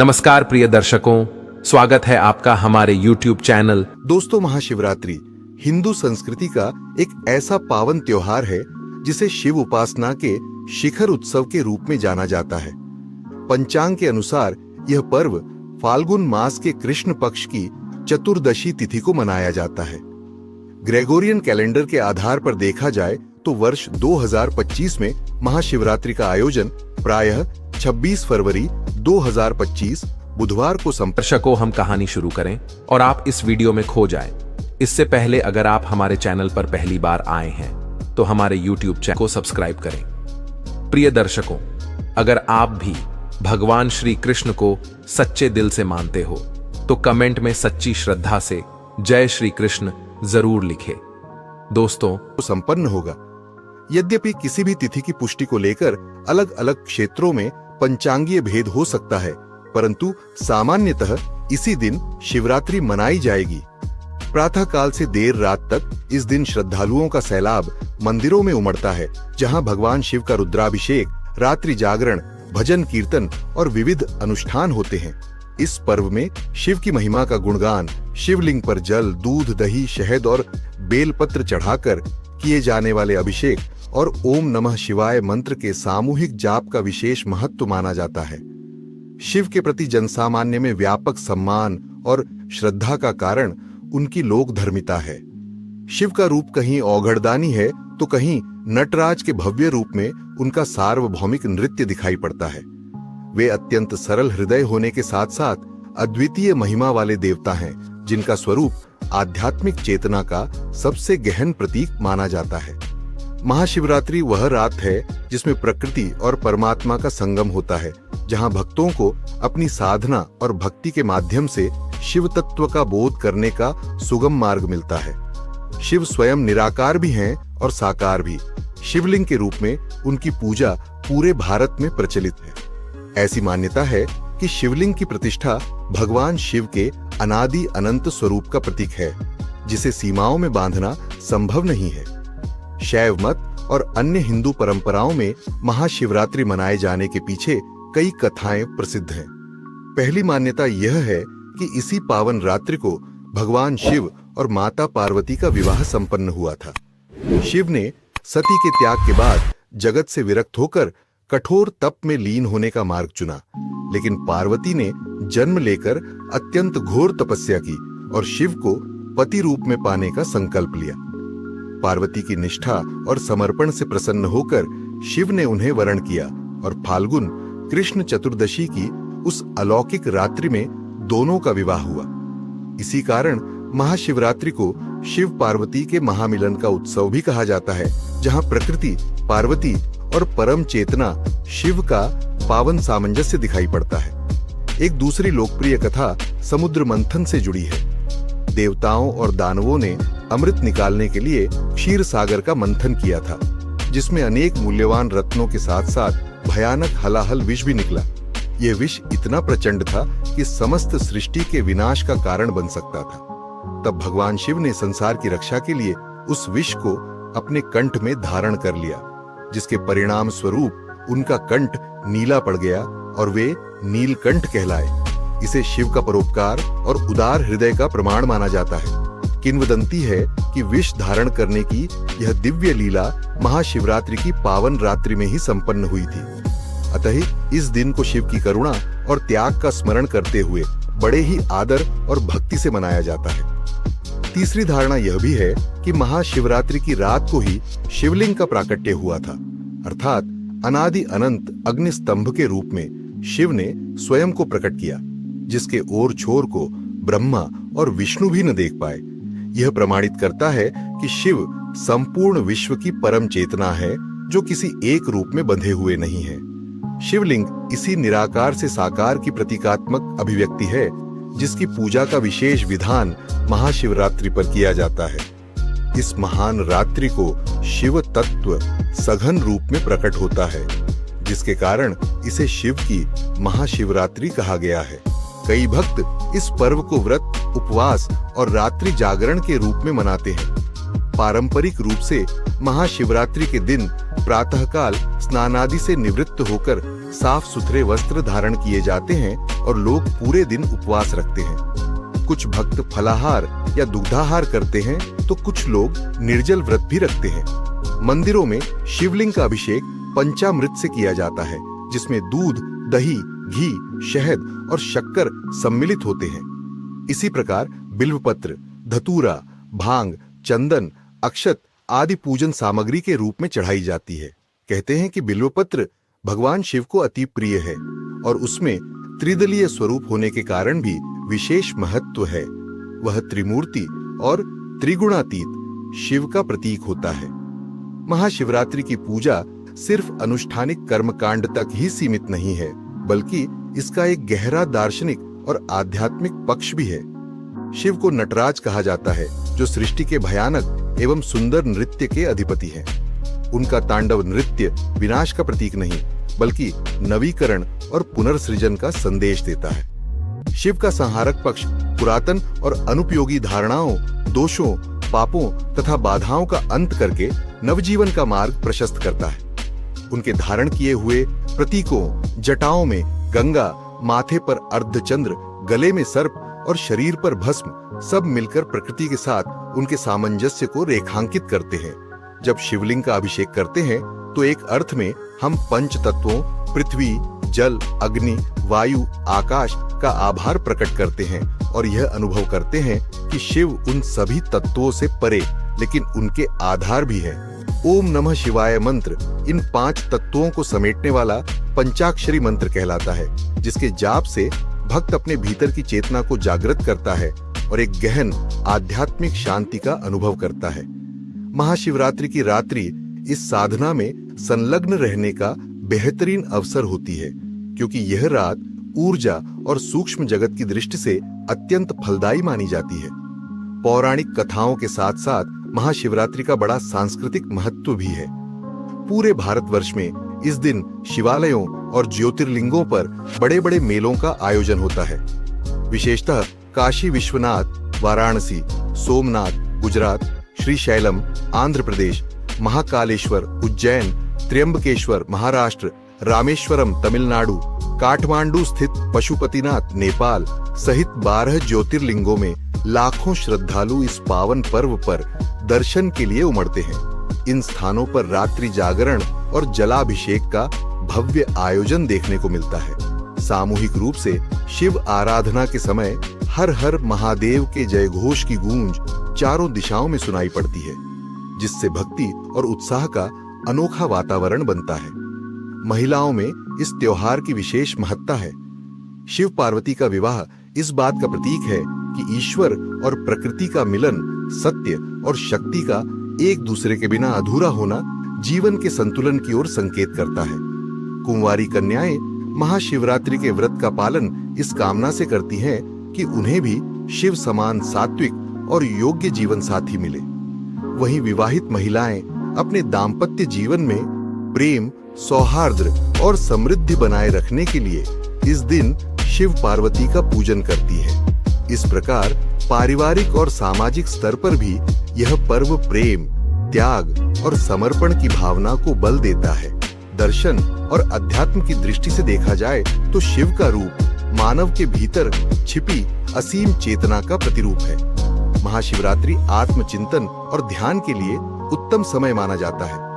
नमस्कार प्रिय दर्शकों, स्वागत है आपका हमारे YouTube चैनल। दोस्तों, महाशिवरात्रि हिंदू संस्कृति का एक ऐसा पावन त्योहार है जिसे शिव उपासना के शिखर उत्सव के रूप में जाना जाता है। पंचांग के अनुसार यह पर्व फाल्गुन मास के कृष्ण पक्ष की चतुर्दशी तिथि को मनाया जाता है। ग्रेगोरियन कैलेंडर के आधार पर देखा जाए तो वर्ष 2025 में महाशिवरात्रि का आयोजन प्रायः 26 फरवरी 2025 बुधवार को दर्शकों, हम कहानी शुरू करें और आप इस वीडियो में खो जाएं। इससे पहले अगर आप हमारे चैनल पर पहली बार आए हैं तो हमारे YouTube चैनल को सब्सक्राइब करें। प्रिय दर्शकों, अगर आप भी भगवान श्री कृष्ण को सच्चे दिल से मानते हो तो कमेंट में सच्ची श्रद्धा से जय श्री कृष्ण जरूर लिखें। दोस्तों, संपन्न होगा। यद्यपि किसी भी तिथि की पुष्टि को लेकर अलग अलग क्षेत्रों में पंचांगीय भेद हो सकता है, परंतु सामान्यतः इसी दिन शिवरात्रि मनाई जाएगी। प्रातः काल से देर रात तक इस दिन श्रद्धालुओं का सैलाब मंदिरों में उमड़ता है, जहां भगवान शिव का रुद्राभिषेक, रात्रि जागरण, भजन कीर्तन और विविध अनुष्ठान होते हैं। इस पर्व में शिव की महिमा का गुणगान, शिवलिंग पर जल, दूध, दही, शहद और बेलपत्र चढ़ाकर किए जाने वाले अभिषेक और ओम नमः शिवाय मंत्र के सामूहिक जाप का विशेष महत्व माना जाता है। शिव के प्रति जनसामान्य में व्यापक सम्मान और श्रद्धा का कारण उनकी लोकधर्मिता है। शिव का रूप कहीं औघड़दानी है तो कहीं नटराज के भव्य रूप में उनका सार्वभौमिक नृत्य दिखाई पड़ता है। वे अत्यंत सरल हृदय होने के साथ साथ अद्वितीय महिमा वाले देवता हैं, जिनका स्वरूप आध्यात्मिक चेतना का सबसे गहन प्रतीक माना जाता है। महाशिवरात्रि वह रात है जिसमें प्रकृति और परमात्मा का संगम होता है, जहां भक्तों को अपनी साधना और भक्ति के माध्यम से शिव तत्व का बोध करने का सुगम मार्ग मिलता है। शिव स्वयं निराकार भी हैं और साकार भी। शिवलिंग के रूप में उनकी पूजा पूरे भारत में प्रचलित है। ऐसी मान्यता है कि शिवलिंग की प्रतिष्ठा भगवान शिव के अनादि अनंत स्वरूप का प्रतीक है, जिसे सीमाओं में बांधना संभव नहीं है। शैव मत और अन्य हिंदू परंपराओं में महाशिवरात्रि मनाए जाने के पीछे कई कथाएं प्रसिद्ध हैं। पहली मान्यता यह है कि इसी पावन रात्रि को भगवान शिव और माता पार्वती का विवाह संपन्न हुआ था। शिव ने सती के त्याग के बाद जगत से विरक्त होकर कठोर तप में लीन होने का मार्ग चुना, लेकिन पार्वती ने जन्म लेकर अत्यंत घोर तपस्या की और शिव को पति रूप में पाने का संकल्प लिया। पार्वती की निष्ठा और समर्पण से प्रसन्न होकर शिव ने उन्हें वरण किया और फाल्गुन कृष्ण चतुर्दशी की उस अलौकिक रात्रि में दोनों का विवाह हुआ। इसी कारण महाशिवरात्रि को शिव पार्वती के महामिलन का उत्सव भी कहा जाता है, जहां प्रकृति, पार्वती और परम चेतना शिव का पावन सामंजस्य दिखाई पड़ता है। एक दूसरी लोकप्रिय कथा समुद्र मंथन से जुड़ी है। देवताओं और दानवों ने अमृत निकालने के लिए क्षीर सागर का मंथन किया था, जिसमें अनेक मूल्यवान रत्नों के साथ साथ भयानक हलाहल विष भी निकला। यह विष इतना प्रचंड था कि समस्त सृष्टि के विनाश का कारण बन सकता था। तब भगवान शिव ने संसार की रक्षा के लिए उस विष को अपने कंठ में धारण कर लिया, जिसके परिणाम स्वरूप उनका कंठ नीला पड़ गया और वे नीलकंठ कहलाए। इसे शिव का परोपकार और उदार हृदय का प्रमाण माना जाता है। किंवदंती है कि विष धारण करने की यह दिव्य लीला महाशिवरात्रि की पावन रात्रि में ही संपन्न हुई थी। अतः इस दिन को शिव की करुणा और त्याग का स्मरण करते हुए बड़े ही आदर और भक्ति से मनाया जाता है। तीसरी धारणा यह भी है कि महाशिवरात्रि की रात को ही शिवलिंग का प्राकट्य हुआ था, अर्थात अनादि अनंत अग्नि स्तंभ के रूप में शिव ने स्वयं को प्रकट किया, जिसके ओर छोर को ब्रह्मा और विष्णु भी न देख पाए। यह प्रमाणित करता है कि शिव संपूर्ण विश्व की परम चेतना है, जो किसी एक रूप में बंधे हुए नहीं है। शिवलिंग इसी निराकार से साकार की प्रतीकात्मक अभिव्यक्ति है, जिसकी पूजा का विशेष विधान महाशिवरात्रि पर किया जाता है। इस महान रात्रि को शिव तत्व सघन रूप में प्रकट होता है, जिसके कारण इसे शिव की महाशिवरात्रि कहा गया है। कई भक्त इस पर्व को व्रत, उपवास और रात्रि जागरण के रूप में मनाते हैं। पारंपरिक रूप से महाशिवरात्रि के दिन प्रातःकाल स्नानादि से निवृत्त होकर साफ सुथरे वस्त्र धारण किए जाते हैं और लोग पूरे दिन उपवास रखते हैं। कुछ भक्त फलाहार या दुग्धाहार करते हैं तो कुछ लोग निर्जल व्रत भी रखते हैं। मंदिरों में शिवलिंग का अभिषेक पंचामृत से किया जाता है, जिसमें दूध, दही, घी, शहद और शक्कर सम्मिलित होते हैं। इसी प्रकार बिल्वपत्र, धतूरा, भांग, चंदन, अक्षत आदि पूजन सामग्री के रूप में चढ़ाई जाती है। कहते हैं कि बिल्वपत्र भगवान शिव को अति प्रिय है और उसमें त्रिदलीय स्वरूप होने के कारण भी विशेष महत्व है। वह त्रिमूर्ति और त्रिगुणातीत शिव का प्रतीक होता है। महाशिवरात्रि की पूजा सिर्फ अनुष्ठानिक कर्मकांड तक ही सीमित नहीं है, बल्कि इसका एक गहरा दार्शनिक और आध्यात्मिक पक्ष भी है। शिव को नटराज कहा जाता है, जो सृष्टि के भयानक एवं सुंदर नृत्य के अधिपति हैं। उनका तांडव नृत्य विनाश का प्रतीक नहीं, बल्कि नवीकरण और पुनर्सृजन का संदेश देता है। शिव का संहारक पक्ष पुरातन और अनुपयोगी धारणाओं, दोषों, पापों तथा बाधाओं का अंत करके नवजीवन का मार्ग प्रशस्त करता है। उनके धारण किए हुए प्रतीकों, जटाओं में गंगा, माथे पर अर्धचंद्र, गले में सर्प और शरीर पर भस्म सब मिलकर प्रकृति के साथ उनके सामंजस्य को रेखांकित करते हैं। जब शिवलिंग का अभिषेक करते हैं तो एक अर्थ में हम पंच तत्वों पृथ्वी, जल, अग्नि, वायु, आकाश का आभार प्रकट करते हैं और यह अनुभव करते हैं कि शिव उन सभी तत्वों से परे लेकिन उनके आधार भी है। ओम नमः शिवाय मंत्र इन 5 तत्वों को समेटने वाला पंचाक्षरी मंत्र कहलाता है, जिसके जाप से भक्त अपने भीतर की चेतना को जागृत करता है और एक गहन आध्यात्मिक शांति का अनुभव करता है। महाशिवरात्रि की रात्रि इस साधना में संलग्न रहने का बेहतरीन अवसर होती है, क्योंकि यह रात ऊर्जा और सूक्ष्म जगत की दृष्टि से अत्यंत फलदायी मानी जाती है। पौराणिक कथाओं के साथ साथ महाशिवरात्रि का बड़ा सांस्कृतिक महत्व भी है। पूरे भारतवर्ष में इस दिन शिवालयों और ज्योतिर्लिंगों पर बड़े-बड़े मेलों का आयोजन होता है। विशेषतः काशी विश्वनाथ, वाराणसी, सोमनाथ गुजरात, श्रीशैलम आंध्र प्रदेश, महाकालेश्वर उज्जैन, त्र्यंबकेश्वर महाराष्ट्र, रामेश्वरम तमिलनाडु, काठमांडू स्थित पशुपतिनाथ नेपाल सहित 12 ज्योतिर्लिंगों में लाखों श्रद्धालु इस पावन पर्व पर दर्शन के लिए उमड़ते हैं। इन स्थानों पर रात्रि जागरण और जलाभिषेक का भव्य आयोजन देखने को मिलता है। सामूहिक रूप से शिव आराधना के समय हर हर महादेव के जयघोष की गूंज चारों दिशाओं में सुनाई पड़ती है, जिससे भक्ति और उत्साह का अनोखा वातावरण बनता है। महिलाओं में इस त्योहार की विशेष महत्ता है। शिव पार्वती का विवाह इस बात का प्रतीक है कि ईश्वर और प्रकृति का मिलन, सत्य और शक्ति का एक दूसरे के बिना अधूरा होना जीवन के संतुलन की ओर संकेत करता है। कुंवारी कन्याएं महाशिवरात्रि के व्रत का पालन इस कामना से करती हैं कि उन्हें भी शिव समान सात्विक और योग्य जीवन साथी मिले। वहीं विवाहित महिलाएं अपने दाम्पत्य जीवन में प्रेम, सौहार्द और समृद्धि बनाए रखने के लिए इस दिन शिव पार्वती का पूजन करती है। इस प्रकार पारिवारिक और सामाजिक स्तर पर भी यह पर्व प्रेम, त्याग और समर्पण की भावना को बल देता है। दर्शन और अध्यात्म की दृष्टि से देखा जाए तो शिव का रूप मानव के भीतर छिपी असीम चेतना का प्रतिरूप है। महाशिवरात्रि आत्मचिंतन और ध्यान के लिए उत्तम समय माना जाता है।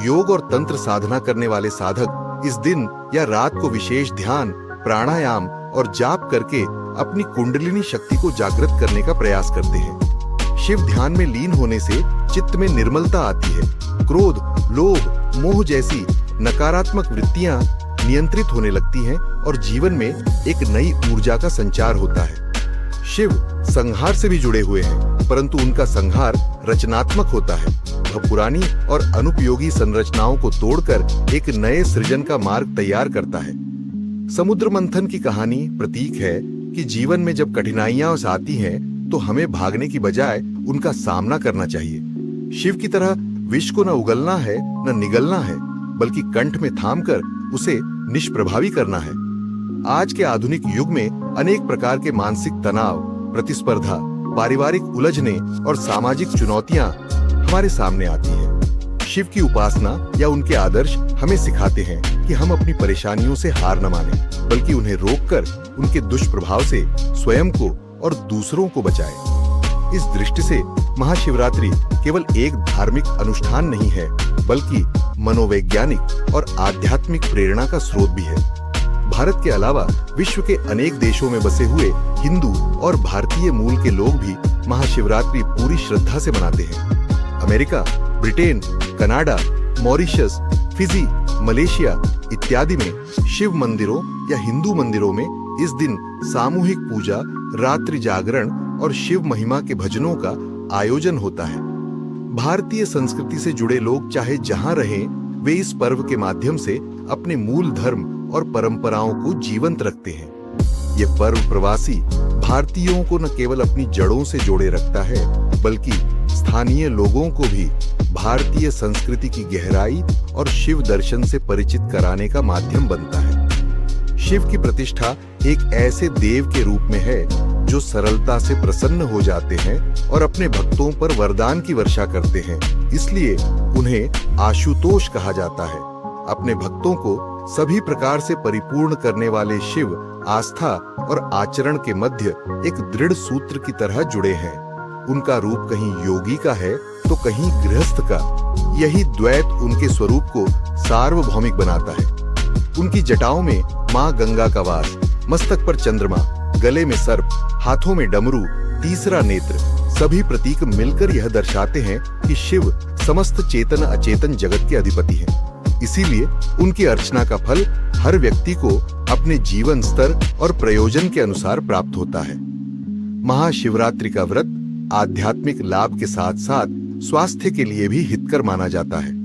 योग और तंत्र साधना करने वाले साधक इस दिन या रात को विशेष ध्यान, प्राणायाम और जाप करके अपनी कुंडलिनी शक्ति को जागृत करने का प्रयास करते हैं। शिव ध्यान में लीन होने से चित्त में निर्मलता आती है। क्रोध, लोभ, मोह जैसी नकारात्मक वृत्तियां नियंत्रित होने लगती हैं और जीवन में एक नई ऊर्जा का संचार होता है। शिव संहार से भी जुड़े हुए हैं, परंतु उनका संहार रचनात्मक होता है। वह पुरानी और अनुपयोगी संरचनाओं को तोड़कर एक नए सृजन का मार्ग तैयार करता है। समुद्र मंथन की कहानी प्रतीक है कि जीवन में जब कठिनाइयां आती हैं, तो हमें भागने की बजाय उनका सामना करना चाहिए। शिव की तरह विष को न उगलना है न निगलना है, बल्कि कंठ में थामकर उसे निष्प्रभावी करना है। आज के आधुनिक युग में अनेक प्रकार के मानसिक तनाव, प्रतिस्पर्धा, पारिवारिक उलझने और सामाजिक चुनौतियां हमारे सामने आती हैं। शिव की उपासना या उनके आदर्श हमें सिखाते हैं कि हम अपनी परेशानियों से हार न माने, बल्कि उन्हें रोककर उनके दुष्प्रभाव से स्वयं को और दूसरों को बचाएं। इस दृष्टि से महाशिवरात्रि केवल एक धार्मिक अनुष्ठान नहीं है, बल्कि मनोवैज्ञानिक और आध्यात्मिक प्रेरणा का स्रोत भी है। भारत के अलावा विश्व के अनेक देशों में बसे हुए हिंदू और भारतीय मूल के लोग भी महाशिवरात्रि पूरी श्रद्धा से मनाते हैं। America, Britain, Canada, Mauritius, Fiji, Malaysia इत्यादि में शिव मंदिरों या हिंदू मंदिरों में इस दिन सामूहिक पूजा, रात्रि जागरण और शिव महिमा के भजनों का आयोजन होता है। भारतीय संस्कृति से जुड़े लोग चाहे जहां रहें, वे इस पर्व के माध्यम से अपने मूल धर्म और परंपराओं को जीवंत रखते हैं। ये पर्व प्रवासी भारतीयों को न केवल अपनी जड़ों से जोड़े रखता है, बल्कि स्थानीय लोगों को भी भारतीय संस्कृति की गहराई और शिव दर्शन से परिचित कराने का माध्यम बनता है। शिव की प्रतिष्ठा एक ऐसे देव के रूप में है जो सरलता से प्रसन्न हो जाते हैं और अपने भक्तों पर वरदान की वर्षा करते हैं। इसलिए उन्हें आशुतोष कहा जाता है। अपने भक्तों को सभी प्रकार से परिपूर्ण करने वाले शिव आस्था और आचरण के मध्य एक दृढ़ सूत्र की तरह जुड़े हैं। उनका रूप कहीं योगी का है तो कहीं गृहस्थ का। यही द्वैत उनके स्वरूप को सार्वभौमिक बनाता है। उनकी जटाओं में मां गंगा का वास, मस्तक पर चंद्रमा, गले में सर्प, हाथों में डमरू, तीसरा नेत्र, सभी प्रतीक मिलकर यह दर्शाते हैं कि शिव समस्त चेतन अचेतन जगत के अधिपति हैं। इसीलिए उनकी अर्चना का फल हर व्यक्ति को अपने जीवन स्तर और प्रयोजन के अनुसार प्राप्त होता है। महाशिवरात्रि का व्रत आध्यात्मिक लाभ के साथ साथ स्वास्थ्य के लिए भी हितकर माना जाता है।